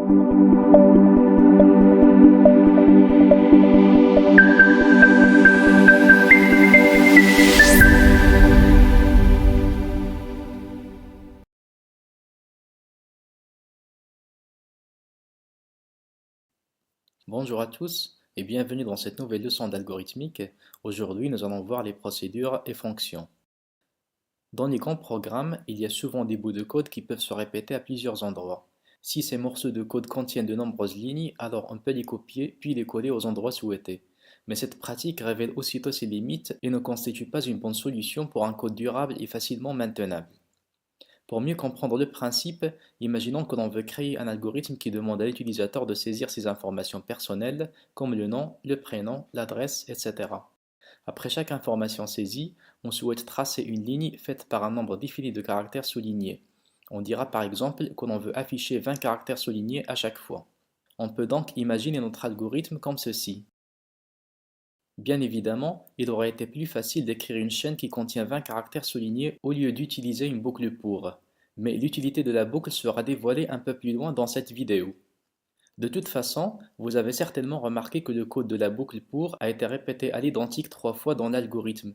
Bonjour à tous et bienvenue dans cette nouvelle leçon d'algorithmique. Aujourd'hui, nous allons voir les procédures et fonctions. Dans les grands programmes, il y a souvent des bouts de code qui peuvent se répéter à plusieurs endroits. Si ces morceaux de code contiennent de nombreuses lignes, alors on peut les copier puis les coller aux endroits souhaités. Mais cette pratique révèle aussitôt ses limites et ne constitue pas une bonne solution pour un code durable et facilement maintenable. Pour mieux comprendre le principe, imaginons que l'on veut créer un algorithme qui demande à l'utilisateur de saisir ses informations personnelles, comme le nom, le prénom, l'adresse, etc. Après chaque information saisie, on souhaite tracer une ligne faite par un nombre défini de caractères soulignés. On dira par exemple que l'on veut afficher 20 caractères soulignés à chaque fois. On peut donc imaginer notre algorithme comme ceci. Bien évidemment, il aurait été plus facile d'écrire une chaîne qui contient 20 caractères soulignés au lieu d'utiliser une boucle pour. Mais l'utilité de la boucle sera dévoilée un peu plus loin dans cette vidéo. De toute façon, vous avez certainement remarqué que le code de la boucle pour a été répété à l'identique 3 fois dans l'algorithme.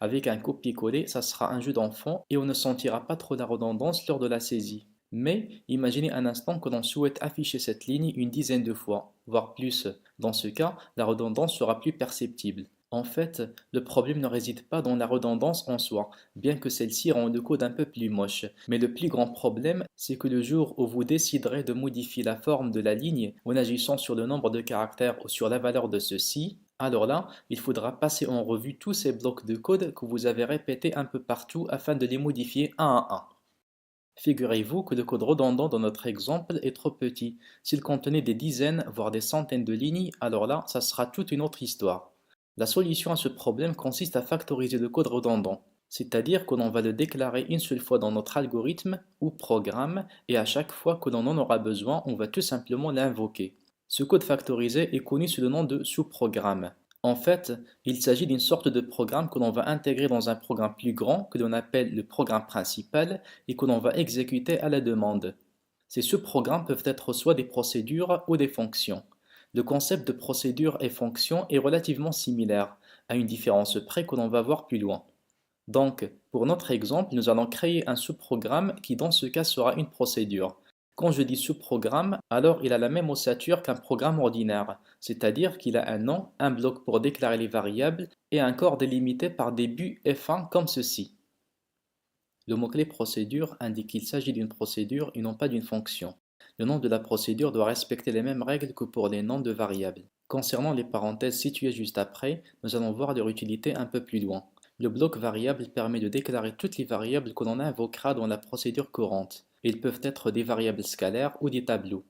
Avec un copier-coller, ça sera un jeu d'enfant et on ne sentira pas trop la redondance lors de la saisie. Mais imaginez un instant que l'on souhaite afficher cette ligne une dizaine de fois, voire plus. Dans ce cas, la redondance sera plus perceptible. En fait, le problème ne réside pas dans la redondance en soi, bien que celle-ci rend le code un peu plus moche. Mais le plus grand problème, c'est que le jour où vous déciderez de modifier la forme de la ligne en agissant sur le nombre de caractères ou sur la valeur de ceux-ci, alors là, il faudra passer en revue tous ces blocs de code que vous avez répétés un peu partout afin de les modifier un à un. Figurez-vous que le code redondant dans notre exemple est trop petit. S'il contenait des dizaines, voire des centaines de lignes, alors là, ça sera toute une autre histoire. La solution à ce problème consiste à factoriser le code redondant, c'est-à-dire que l'on va le déclarer une seule fois dans notre algorithme ou programme, et à chaque fois que l'on en aura besoin, on va tout simplement l'invoquer. Ce code factorisé est connu sous le nom de sous-programme. En fait, il s'agit d'une sorte de programme que l'on va intégrer dans un programme plus grand que l'on appelle le programme principal et que l'on va exécuter à la demande. Ces sous-programmes peuvent être soit des procédures ou des fonctions. Le concept de procédure et fonction est relativement similaire, à une différence près que l'on va voir plus loin. Donc, pour notre exemple, nous allons créer un sous-programme qui dans ce cas sera une procédure. Quand je dis sous-programme, alors il a la même ossature qu'un programme ordinaire, c'est-à-dire qu'il a un nom, un bloc pour déclarer les variables et un corps délimité par des buts F1 comme ceci. Le mot-clé procédure indique qu'il s'agit d'une procédure et non pas d'une fonction. Le nom de la procédure doit respecter les mêmes règles que pour les noms de variables. Concernant les parenthèses situées juste après, nous allons voir leur utilité un peu plus loin. Le bloc variable permet de déclarer toutes les variables que l'on invoquera dans la procédure courante. Ils peuvent être des variables scalaires ou des tableaux.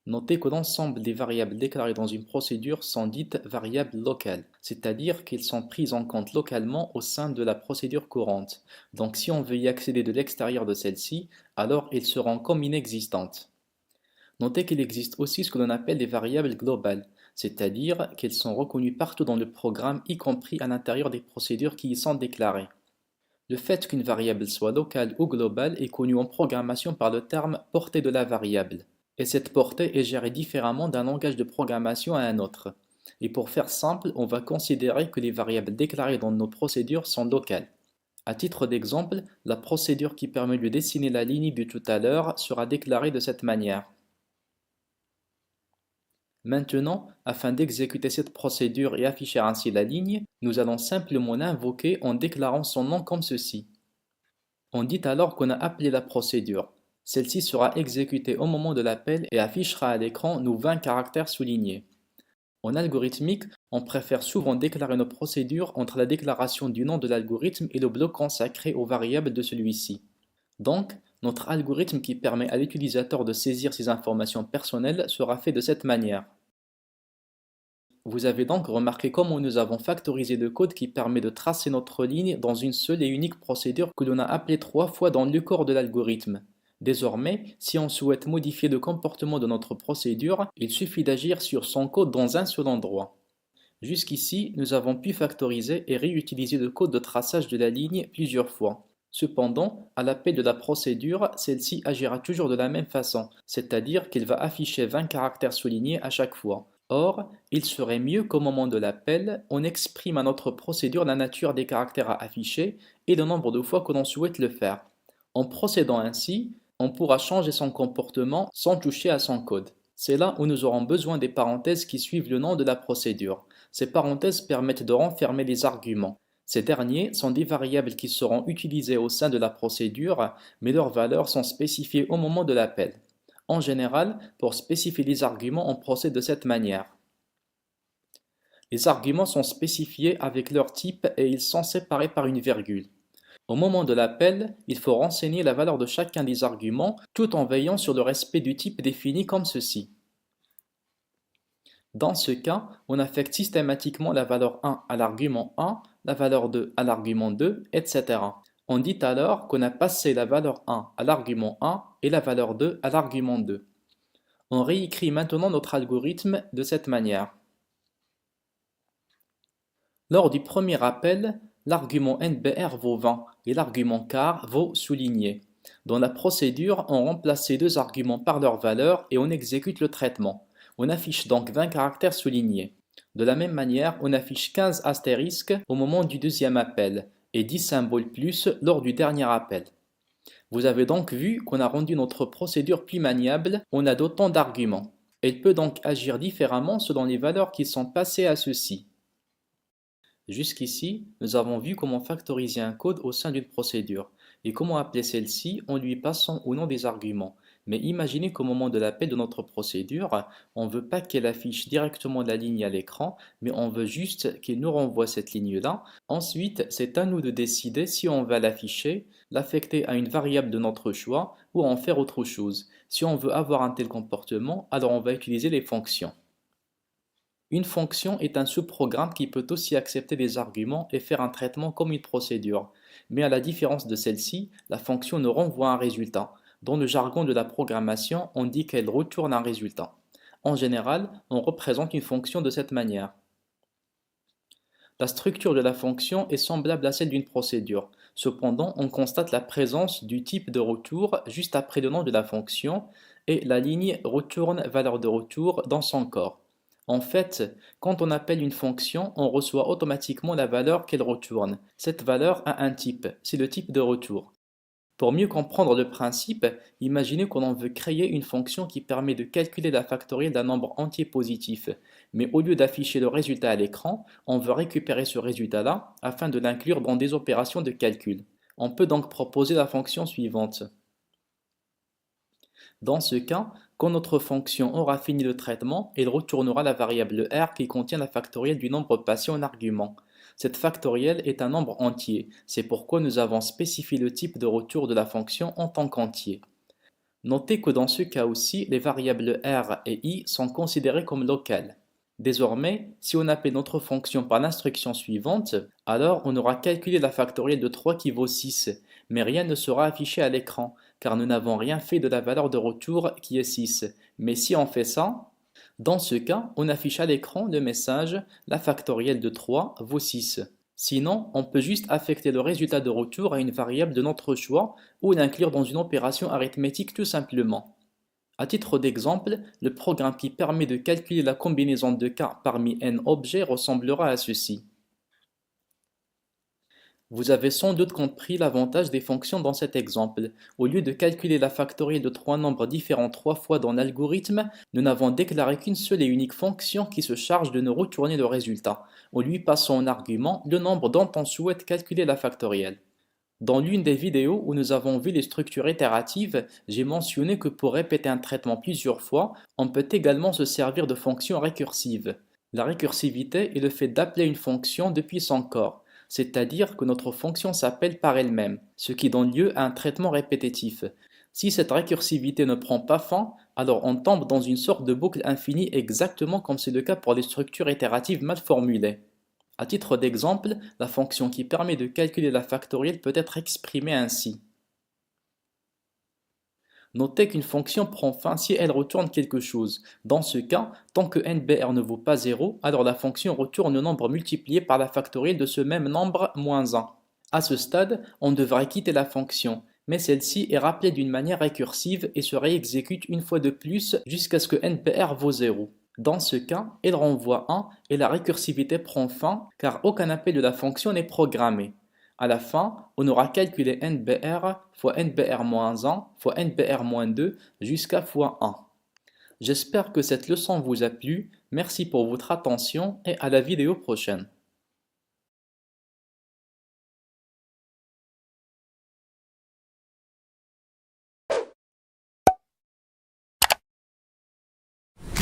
Notez que l'ensemble des variables déclarées dans une procédure sont dites variables locales, c'est-à-dire qu'elles sont prises en compte localement au sein de la procédure courante. Donc si on veut y accéder de l'extérieur de celle-ci, alors elles seront comme inexistantes. Notez qu'il existe aussi ce que l'on appelle des variables globales, c'est-à-dire qu'elles sont reconnues partout dans le programme, y compris à l'intérieur des procédures qui y sont déclarées. Le fait qu'une variable soit locale ou globale est connu en programmation par le terme portée de la variable. Et cette portée est gérée différemment d'un langage de programmation à un autre. Et pour faire simple, on va considérer que les variables déclarées dans nos procédures sont locales. À titre d'exemple, la procédure qui permet de dessiner la ligne de tout à l'heure sera déclarée de cette manière. Maintenant, afin d'exécuter cette procédure et afficher ainsi la ligne, nous allons simplement l'invoquer en déclarant son nom comme ceci. On dit alors qu'on a appelé la procédure. Celle-ci sera exécutée au moment de l'appel et affichera à l'écran nos 20 caractères soulignés. En algorithmique, on préfère souvent déclarer nos procédures entre la déclaration du nom de l'algorithme et le bloc consacré aux variables de celui-ci. Donc, notre algorithme qui permet à l'utilisateur de saisir ses informations personnelles sera fait de cette manière. Vous avez donc remarqué comment nous avons factorisé le code qui permet de tracer notre ligne dans une seule et unique procédure que l'on a appelée 3 fois dans le corps de l'algorithme. Désormais, si on souhaite modifier le comportement de notre procédure, il suffit d'agir sur son code dans un seul endroit. Jusqu'ici, nous avons pu factoriser et réutiliser le code de traçage de la ligne plusieurs fois. Cependant, à l'appel de la procédure, celle-ci agira toujours de la même façon, c'est-à-dire qu'il va afficher 20 caractères soulignés à chaque fois. Or, il serait mieux qu'au moment de l'appel, on exprime à notre procédure la nature des caractères à afficher et le nombre de fois que l'on souhaite le faire. En procédant ainsi, on pourra changer son comportement sans toucher à son code. C'est là où nous aurons besoin des parenthèses qui suivent le nom de la procédure. Ces parenthèses permettent de renfermer les arguments. Ces derniers sont des variables qui seront utilisées au sein de la procédure, mais leurs valeurs sont spécifiées au moment de l'appel. En général, pour spécifier les arguments, on procède de cette manière. Les arguments sont spécifiés avec leur type et ils sont séparés par une virgule. Au moment de l'appel, il faut renseigner la valeur de chacun des arguments tout en veillant sur le respect du type défini comme ceci. Dans ce cas, on affecte systématiquement la valeur 1 à l'argument 1, la valeur 2 à l'argument 2, etc. On dit alors qu'on a passé la valeur 1 à l'argument 1 et la valeur 2 à l'argument 2. On réécrit maintenant notre algorithme de cette manière. Lors du premier appel, l'argument NBR vaut 20 et l'argument car vaut souligné. Dans la procédure, on remplace ces deux arguments par leur valeur et on exécute le traitement. On affiche donc 20 caractères soulignés. De la même manière, on affiche 15 astérisques au moment du deuxième appel et 10 symboles plus lors du dernier appel. Vous avez donc vu qu'on a rendu notre procédure plus maniable, on a d'autant d'arguments. Elle peut donc agir différemment selon les valeurs qui sont passées à ceux-ci. Jusqu'ici, nous avons vu comment factoriser un code au sein d'une procédure et comment appeler celle-ci en lui passant ou non des arguments. Mais imaginez qu'au moment de l'appel de notre procédure, on ne veut pas qu'elle affiche directement la ligne à l'écran, mais on veut juste qu'elle nous renvoie cette ligne-là. Ensuite, c'est à nous de décider si on va l'afficher, l'affecter à une variable de notre choix ou en faire autre chose. Si on veut avoir un tel comportement, alors on va utiliser les fonctions. Une fonction est un sous-programme qui peut aussi accepter des arguments et faire un traitement comme une procédure. Mais à la différence de celle-ci, la fonction ne renvoie un résultat. Dans le jargon de la programmation, on dit qu'elle retourne un résultat. En général, on représente une fonction de cette manière. La structure de la fonction est semblable à celle d'une procédure. Cependant, on constate la présence du type de retour juste après le nom de la fonction et la ligne retourne valeur de retour dans son corps. En fait, quand on appelle une fonction, on reçoit automatiquement la valeur qu'elle retourne. Cette valeur a un type, c'est le type de retour. Pour mieux comprendre le principe, imaginez qu'on veut créer une fonction qui permet de calculer la factorielle d'un nombre entier positif. Mais au lieu d'afficher le résultat à l'écran, on veut récupérer ce résultat-là afin de l'inclure dans des opérations de calcul. On peut donc proposer la fonction suivante. Dans ce cas, quand notre fonction aura fini le traitement, elle retournera la variable r qui contient la factorielle du nombre passé en argument. Cette factorielle est un nombre entier, c'est pourquoi nous avons spécifié le type de retour de la fonction en tant qu'entier. Notez que dans ce cas aussi, les variables r et i sont considérées comme locales. Désormais, si on appelle notre fonction par l'instruction suivante, alors on aura calculé la factorielle de 3 qui vaut 6, mais rien ne sera affiché à l'écran, car nous n'avons rien fait de la valeur de retour qui est 6. Mais si on fait ça, dans ce cas, on affiche à l'écran le message la factorielle de 3 vaut 6. Sinon, on peut juste affecter le résultat de retour à une variable de notre choix ou l'inclure dans une opération arithmétique tout simplement. À titre d'exemple, le programme qui permet de calculer la combinaison de k parmi n objets ressemblera à ceci. Vous avez sans doute compris l'avantage des fonctions dans cet exemple. Au lieu de calculer la factorielle de trois nombres différents trois fois dans l'algorithme, nous n'avons déclaré qu'une seule et unique fonction qui se charge de nous retourner le résultat. En lui passant en argument le nombre dont on souhaite calculer la factorielle. Dans l'une des vidéos où nous avons vu les structures itératives, j'ai mentionné que pour répéter un traitement plusieurs fois, on peut également se servir de fonctions récursives. La récursivité est le fait d'appeler une fonction depuis son corps, c'est-à-dire que notre fonction s'appelle par elle-même, ce qui donne lieu à un traitement répétitif. Si cette récursivité ne prend pas fin, alors on tombe dans une sorte de boucle infinie exactement comme c'est le cas pour les structures itératives mal formulées. À titre d'exemple, la fonction qui permet de calculer la factorielle peut être exprimée ainsi. Notez qu'une fonction prend fin si elle retourne quelque chose. Dans ce cas, tant que NBR ne vaut pas 0, alors la fonction retourne le nombre multiplié par la factorielle de ce même nombre moins 1. À ce stade, on devrait quitter la fonction, mais celle-ci est rappelée d'une manière récursive et se réexécute une fois de plus jusqu'à ce que NPR vaut 0. Dans ce cas, elle renvoie 1 et la récursivité prend fin car aucun appel de la fonction n'est programmé. À la fin, on aura calculé NBR fois NBR-1 fois NBR-2 jusqu'à fois 1. J'espère que cette leçon vous a plu, merci pour votre attention et à la vidéo prochaine.